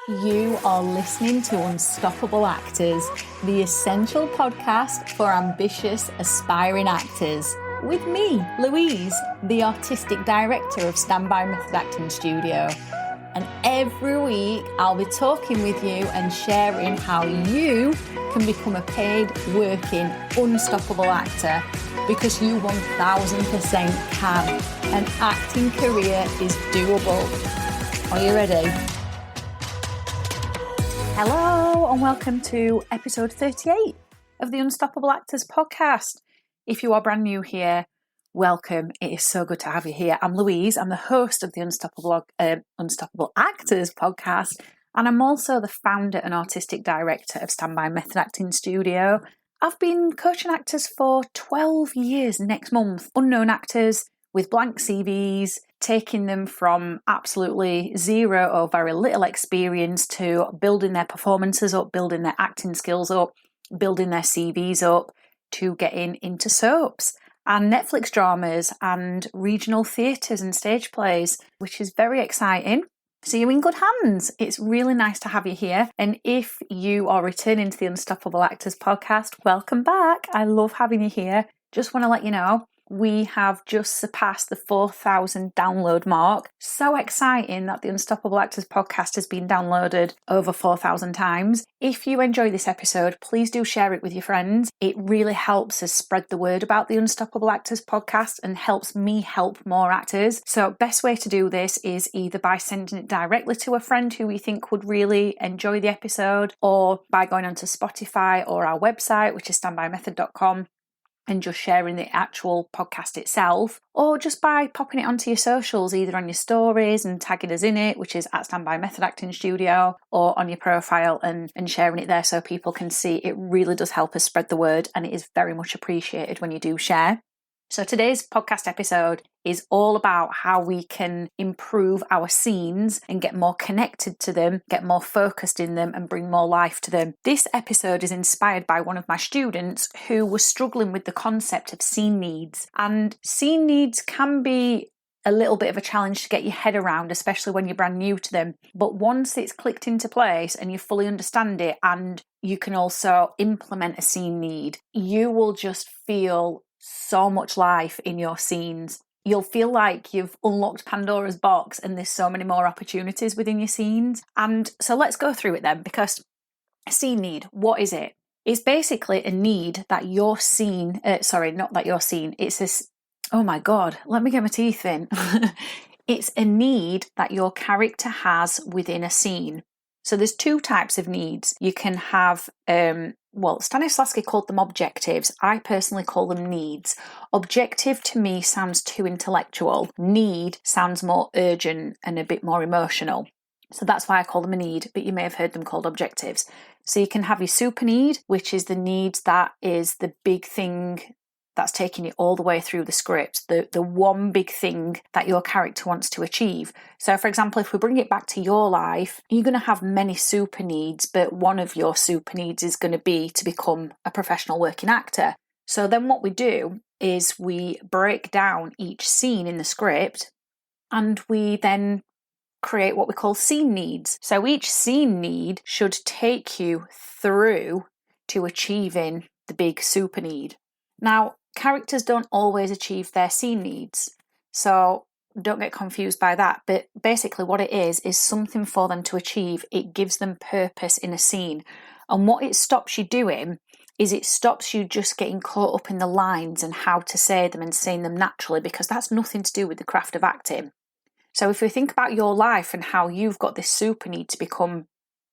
You are listening to Unstoppable Actors, the essential podcast for ambitious, aspiring actors. With me, Louise, the artistic director of Standby Method Acting Studio. And every week, I'll be talking with you and sharing how you can become a paid, working, unstoppable actor, because you 1000% can. An acting career is doable. Are you ready? Hello and welcome to episode 38 of the Unstoppable Actors podcast. If you are brand new here, welcome. It is so good to have you here. I'm Louise. I'm the host of the Unstoppable Actors podcast, and I'm also the founder and artistic director of Standby Method Acting Studio. I've been coaching actors for 12 years next month. Unknown actors with blank CVs, taking them from absolutely zero or very little experience to building their performances up, building their acting skills up, building their CVs up, to getting into soaps and Netflix dramas and regional theatres and stage plays, which is very exciting. So you're in good hands. It's really nice to have you here. And if you are returning to the Unstoppable Actors podcast, welcome back. I love having you here. Just want to let you know, we have just surpassed the 4,000 download mark. So exciting that the Unstoppable Actors podcast has been downloaded over 4,000 times. If you enjoy this episode, please do share it with your friends. It really helps us spread the word about the Unstoppable Actors podcast and helps me help more actors. So best way to do this is either by sending it directly to a friend who you think would really enjoy the episode, or by going onto Spotify or our website, which is standbymethod.com, and just sharing the actual podcast itself, or just by popping it onto your socials, either on your stories and tagging us in it, which is at Standby Method Acting Studio, or on your profile and sharing it there so people can see. It really does help us spread the word, and it is very much appreciated when you do share. So today's podcast episode is all about how we can improve our scenes and get more connected to them, get more focused in them, and bring more life to them. This episode is inspired by one of my students who was struggling with the concept of scene needs. And scene needs can be a little bit of a challenge to get your head around, especially when you're brand new to them. But once it's clicked into place and you fully understand it, and you can also implement a scene need, you will just feel so much life in your scenes. You'll feel like you've unlocked Pandora's box and there's so many more opportunities within your scenes. And so let's go through it then, because a scene need, what is it? It's basically a need that your scene, not that your scene, it's this, oh my God, let me get my teeth in. It's a need that your character has within a scene. So there's two types of needs. You can have, Stanislavski called them objectives. I personally call them needs. Objective to me sounds too intellectual. Need sounds more urgent and a bit more emotional. So that's why I call them a need, but you may have heard them called objectives. So you can have your super need, which is the need that is the big thing that's taking you all the way through the script, the one big thing that your character wants to achieve. So for example, if we bring it back to your life, you're going to have many super needs, but one of your super needs is going to be to become a professional working actor. So then what we do is we break down each scene in the script, and we then create what we call scene needs. So each scene need should take you through to achieving the big super need. Now, characters don't always achieve their scene needs, so don't get confused by that. But basically what it is something for them to achieve. It gives them purpose in a scene. And what it stops you doing is it stops you just getting caught up in the lines and how to say them and saying them naturally, because that's nothing to do with the craft of acting. So if we think about your life and how you've got this super need to become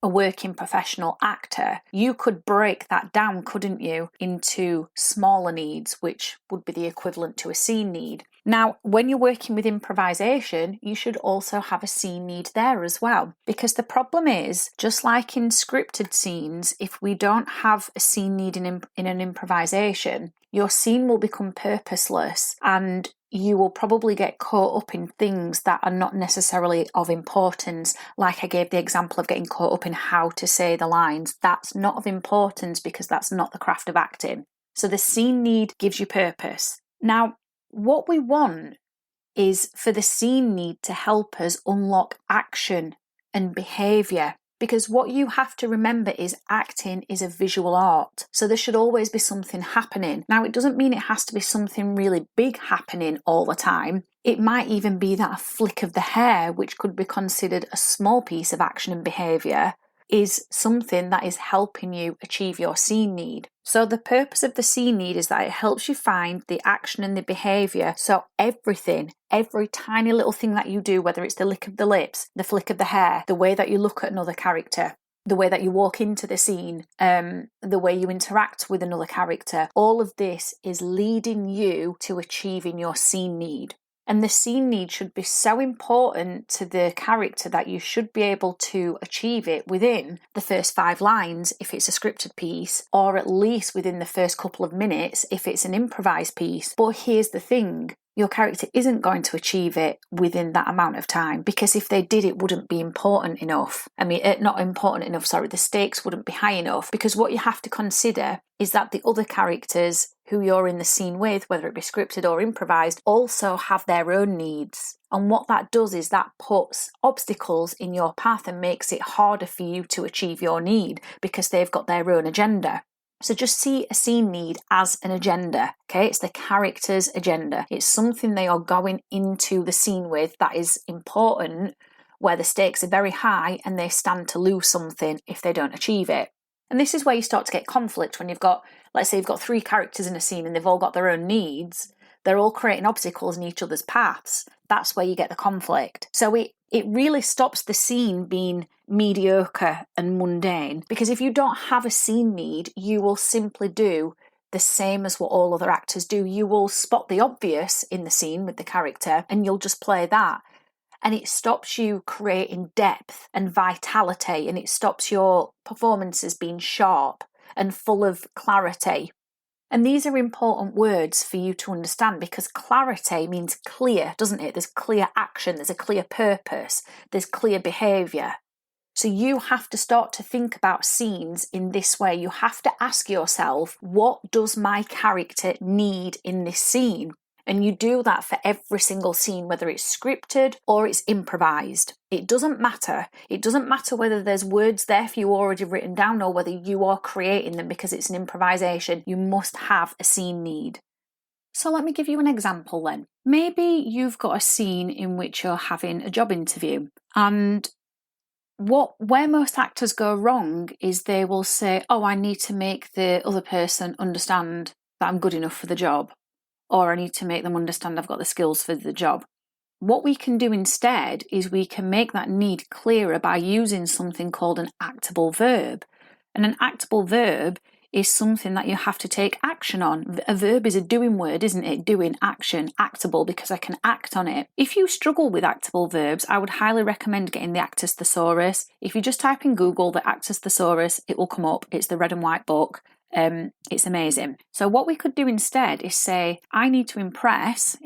a working professional actor, you could break that down, couldn't you, into smaller needs, which would be the equivalent to a scene need. Now, when you're working with improvisation, you should also have a scene need there as well, because the problem is, just like in scripted scenes, if we don't have a scene need in an improvisation, your scene will become purposeless, and you will probably get caught up in things that are not necessarily of importance. Like I gave the example of getting caught up in how to say the lines. That's not of importance because that's not the craft of acting. So the scene need gives you purpose. Now, what we want is for the scene need to help us unlock action and behaviour. Because what you have to remember is acting is a visual art. So there should always be something happening. Now, it doesn't mean it has to be something really big happening all the time. It might even be that a flick of the hair, which could be considered a small piece of action and behaviour, is something that is helping you achieve your scene need. So the purpose of the scene need is that it helps you find the action and the behaviour. So everything, every tiny little thing that you do, whether it's the lick of the lips, the flick of the hair, the way that you look at another character, the way that you walk into the scene, the way you interact with another character, all of this is leading you to achieving your scene need. And the scene need should be so important to the character that you should be able to achieve it within the first 5 lines if it's a scripted piece, or at least within the first couple of minutes if it's an improvised piece. But here's the thing. Your character isn't going to achieve it within that amount of time, because if they did, it wouldn't be important enough. Not important enough, the stakes wouldn't be high enough, because what you have to consider is that the other characters who you're in the scene with, whether it be scripted or improvised, also have their own needs. And what that does is that puts obstacles in your path and makes it harder for you to achieve your need, because they've got their own agenda. So just see a scene need as an agenda, okay? It's the character's agenda. It's something they are going into the scene with that is important, where the stakes are very high and they stand to lose something if they don't achieve it. And this is where you start to get conflict when you've got, let's say you've got 3 characters in a scene and they've all got their own needs. They're all creating obstacles in each other's paths. That's where you get the conflict. So it really stops the scene being mediocre and mundane, because if you don't have a scene need, you will simply do the same as what all other actors do. You will spot the obvious in the scene with the character and you'll just play that. And it stops you creating depth and vitality, and it stops your performances being sharp and full of clarity. And these are important words for you to understand, because clarity means clear, doesn't it? There's clear action, there's a clear purpose, there's clear behaviour. So you have to start to think about scenes in this way. You have to ask yourself, what does my character need in this scene? And you do that for every single scene, whether it's scripted or it's improvised. It doesn't matter. It doesn't matter whether there's words there for you already written down or whether you are creating them because it's an improvisation. You must have a scene need. So let me give you an example then. Maybe you've got a scene in which you're having a job interview, and where most actors go wrong is they will say, oh, I need to make the other person understand that I'm good enough for the job, or I need to make them understand I've got the skills for the job. What we can do instead is we can make that need clearer by using something called an actable verb. And an actable verb is something that you have to take action on. A verb is a doing word, isn't it? Doing, action, actable, because I can act on it. If you struggle with actable verbs, I would highly recommend getting the Actus Thesaurus. If you just type in Google the Actus Thesaurus, it will come up. It's the red and white book. It's amazing. So what we could do instead is say, I need to impress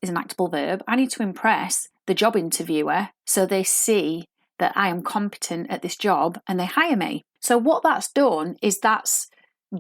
is an actable verb, I need to impress the job interviewer so they see that I am competent at this job and they hire me. So what that's done is that's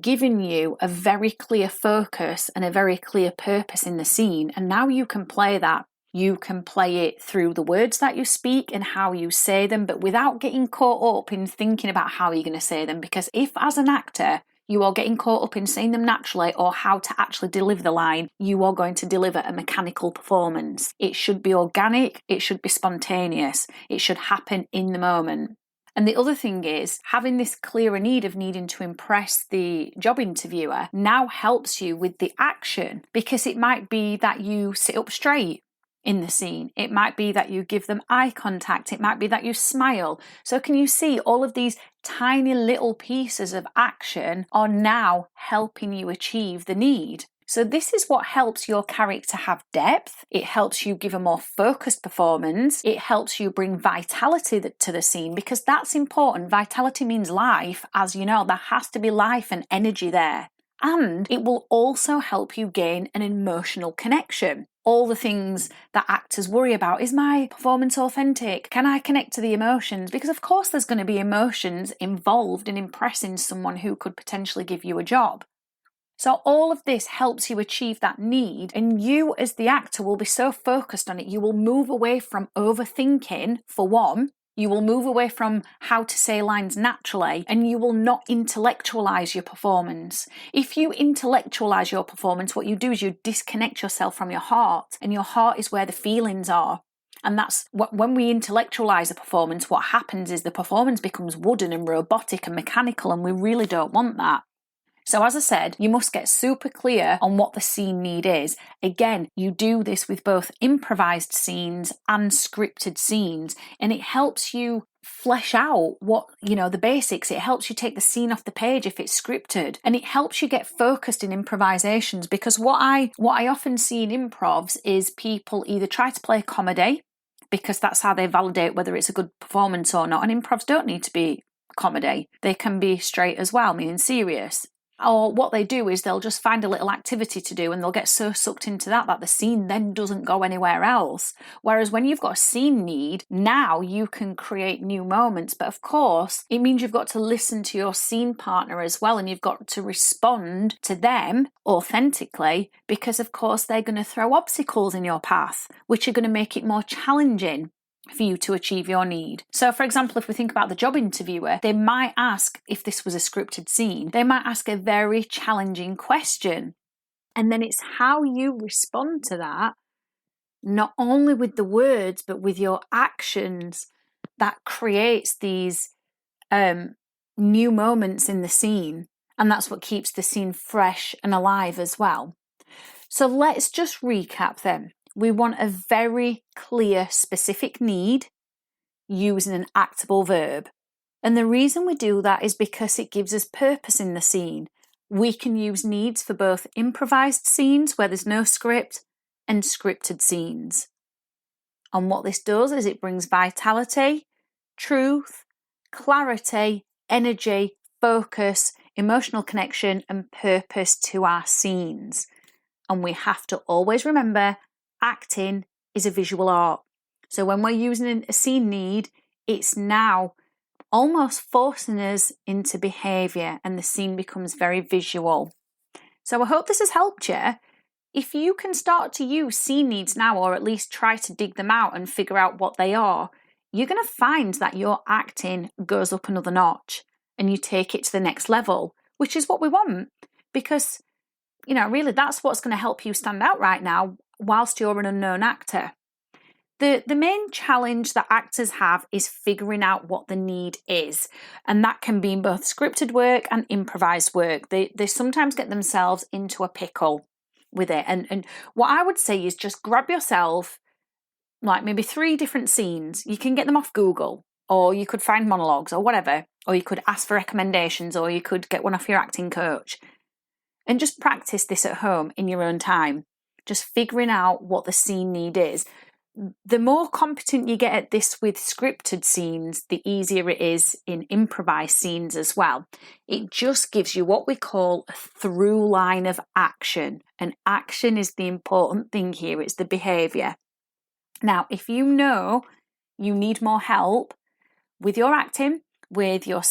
given you a very clear focus and a very clear purpose in the scene, and now you can play that. You can play it through the words that you speak and how you say them, but without getting caught up in thinking about how you're going to say them, because if as an actor you are getting caught up in saying them naturally or how to actually deliver the line, you are going to deliver a mechanical performance. It should be organic, it should be spontaneous, it should happen in the moment. And the other thing is, having this clearer need of needing to impress the job interviewer now helps you with the action, because it might be that you sit up straight in the scene. It might be that you give them eye contact. It might be that you smile. So can you see all of these tiny little pieces of action are now helping you achieve the need? So this is what helps your character have depth. It helps you give a more focused performance. It helps you bring vitality to the scene, because that's important. Vitality means life. As you know, there has to be life and energy there. And it will also help you gain an emotional connection. All the things that actors worry about. Is my performance authentic? Can I connect to the emotions? Because of course there's going to be emotions involved in impressing someone who could potentially give you a job. So all of this helps you achieve that need, and you as the actor will be so focused on it, you will move away from overthinking, for one, You will move away from how to say lines naturally, and you will not intellectualize your performance. If you intellectualize your performance, what you do is you disconnect yourself from your heart, and your heart is where the feelings are. And that's what, when we intellectualize a performance, what happens is the performance becomes wooden and robotic and mechanical, and we really don't want that. So as I said, you must get super clear on what the scene need is. Again, you do this with both improvised scenes and scripted scenes, and it helps you flesh out the basics. It helps you take the scene off the page if it's scripted, and it helps you get focused in improvisations, because what I often see in improvs is people either try to play comedy because that's how they validate whether it's a good performance or not, and improvs don't need to be comedy. They can be straight as well, meaning serious. Or what they do is they'll just find a little activity to do and they'll get so sucked into that the scene then doesn't go anywhere else. Whereas when you've got a scene need, now you can create new moments. But of course, it means you've got to listen to your scene partner as well, and you've got to respond to them authentically, because of course they're going to throw obstacles in your path, which are going to make it more challenging for you to achieve your need. So for example, if we think about the job interviewer, they might ask, if this was a scripted scene, they might ask a very challenging question. And then it's how you respond to that, not only with the words, but with your actions, that creates these new moments in the scene. And that's what keeps the scene fresh and alive as well. So let's just recap then. We want a very clear, specific need using an actable verb. And the reason we do that is because it gives us purpose in the scene. We can use needs for both improvised scenes where there's no script and scripted scenes. And what this does is it brings vitality, truth, clarity, energy, focus, emotional connection, and purpose to our scenes. And we have to always remember, acting is a visual art. So when we're using a scene need, it's now almost forcing us into behaviour, and the scene becomes very visual. So I hope this has helped you. If you can start to use scene needs now, or at least try to dig them out and figure out what they are, you're going to find that your acting goes up another notch and you take it to the next level, which is what we want, because really that's what's going to help you stand out right now whilst you're an unknown actor. The main challenge that actors have is figuring out what the need is, and that can be in both scripted work and improvised work. They sometimes get themselves into a pickle with it, and what I would say is just grab yourself like maybe 3 different scenes. You can get them off Google, or you could find monologues or whatever, or you could ask for recommendations, or you could get one off your acting coach, and just practice this at home in your own time, just figuring out what the scene need is. The more competent you get at this with scripted scenes, the easier it is in improvised scenes as well. It just gives you what we call a through line of action, and action is the important thing here. It's the behaviour. Now, if you know you need more help with your acting, with your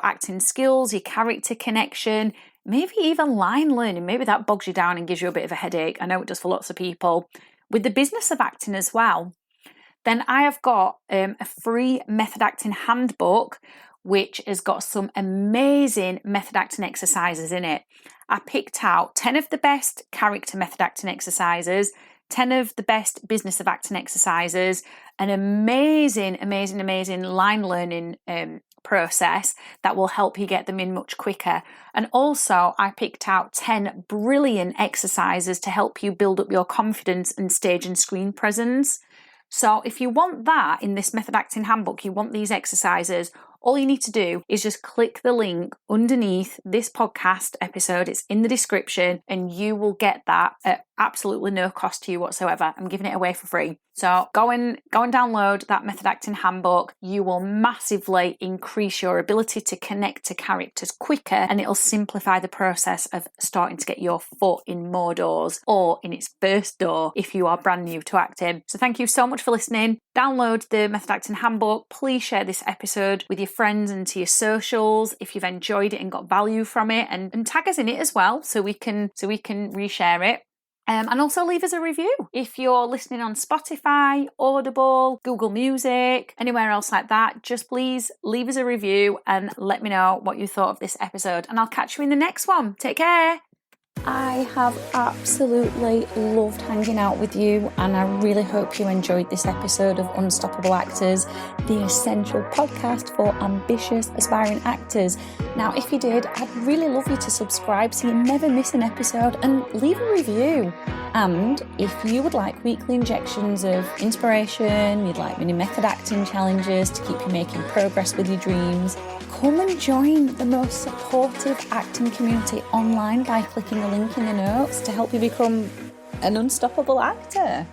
acting skills, your character connection, maybe even line learning, maybe that bogs you down and gives you a bit of a headache. I know it does for lots of people. With the business of acting as well, then I have got a free method acting handbook, which has got some amazing method acting exercises in it. I picked out 10 of the best character method acting exercises, 10 of the best business of acting exercises, an amazing line learning process that will help you get them in much quicker. And also I picked out 10 brilliant exercises to help you build up your confidence and stage and screen presence. So if you want that in this method acting handbook, you want these exercises, all you need to do is just click the link underneath this podcast episode. It's in the description, and you will get that at absolutely no cost to you whatsoever. I'm giving it away for free. So go and download that method acting handbook. You will massively increase your ability to connect to characters quicker, and it'll simplify the process of starting to get your foot in more doors, or in its first door if you are brand new to acting. So thank you so much for listening. Download the method acting handbook. Please share this episode with your friends and to your socials if you've enjoyed it and got value from it, and tag us in it as well so we can reshare it. And also leave us a review. If you're listening on Spotify, Audible, Google Music, anywhere else like that, just please leave us a review and let me know what you thought of this episode. And I'll catch you in the next one. Take care. I have absolutely loved hanging out with you, and I really hope you enjoyed this episode of Unstoppable Actors, the essential podcast for ambitious, aspiring actors. Now, if you did, I'd really love you to subscribe so you never miss an episode, and leave a review. And if you would like weekly injections of inspiration, you'd like mini method acting challenges to keep you making progress with your dreams, come and join the most supportive acting community online by clicking the link in the notes to help you become an unstoppable actor.